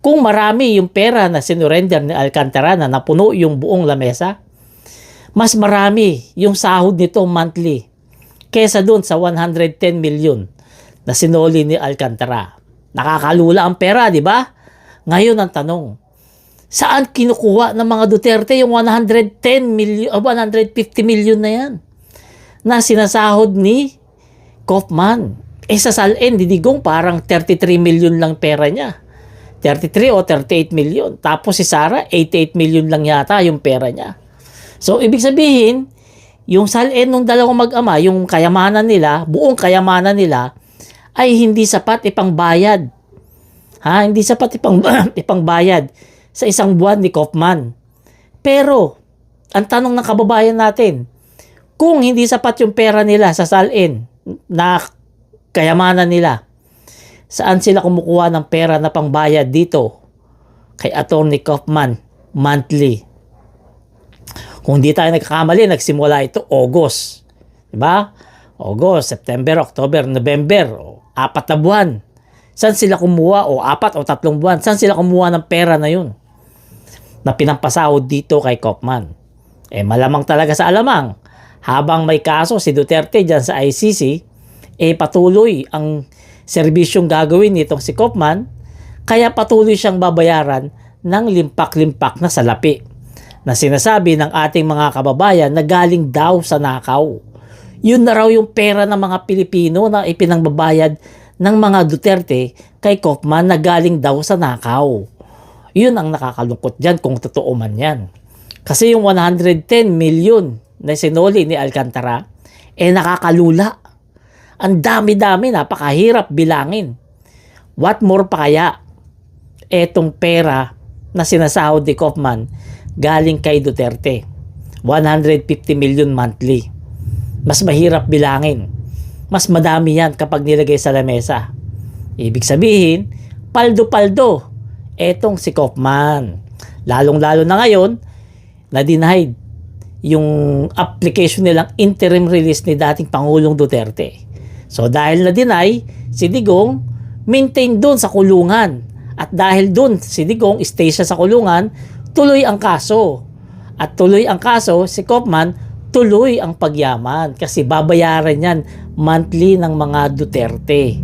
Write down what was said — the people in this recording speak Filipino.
Kung marami yung pera na sinurrender ni Alcantara na napuno yung buong lamesa, mas marami yung sahod nito monthly kesa dun sa 110 million na sinoli ni Alcantara. Nakakalula ang pera, di ba? Ngayon ang tanong, saan kinukuha ng mga Duterte yung 110 million o 150 million na yan na sinasahod ni Kaufman? Sa Sal-en, Didigong, parang 33 million lang pera niya. 33 o 38 million. Tapos si Sara, 88 million lang yata yung pera niya. So, ibig sabihin, yung Sal-en nung dalawang mag-ama, yung kayamanan nila, buong kayamanan nila, ay hindi sapat ipangbayad. Hindi sapat ipangbayad sa isang buwan ni Kaufman. Pero, ang tanong ng kababayan natin, kung hindi sapat yung pera nila sa Sal-en na kayamanan nila, saan sila kumukuha ng pera na pangbayad dito kay Atty. Kaufman monthly? Kung di tayo nagkakamali, nagsimula ito August. Diba? August, September, October, November. 4 na buwan. Saan sila kumuha? 4 o 3 buwan. Saan sila kumuha ng pera na yun? Na pinampasahod dito kay Kaufman. Malamang talaga sa alamang. Habang may kaso si Duterte dyan sa ICC, patuloy ang serbisyong gagawin nitong si Kaufman, kaya patuloy siyang babayaran ng limpak-limpak na salapi na sinasabi ng ating mga kababayan na galing daw sa nakaw. Yun na raw yung pera ng mga Pilipino na ipinangbabayad ng mga Duterte kay Kaufman na galing daw sa nakaw. Yun ang nakakalungkot dyan kung totoo man yan. Kasi yung 110 million na sinoli ni Alcantara, nakakalula. Ang dami-dami, napakahirap bilangin. What more pa kaya etong pera na sinasahod ni Kaufman galing kay Duterte? 150 million monthly. Mas mahirap bilangin. Mas madami yan kapag nilagay sa lamesa. Ibig sabihin, paldo-paldo etong si Kaufman. Lalong-lalo na ngayon, na-denied yung application nilang interim release ni dating Pangulong Duterte. So dahil na-deny, si Digong maintain doon sa kulungan. At dahil doon si Digong stay siya sa kulungan, tuloy ang kaso. At tuloy ang kaso, si Kaufman tuloy ang pagyaman kasi babayaran yan monthly ng mga Duterte.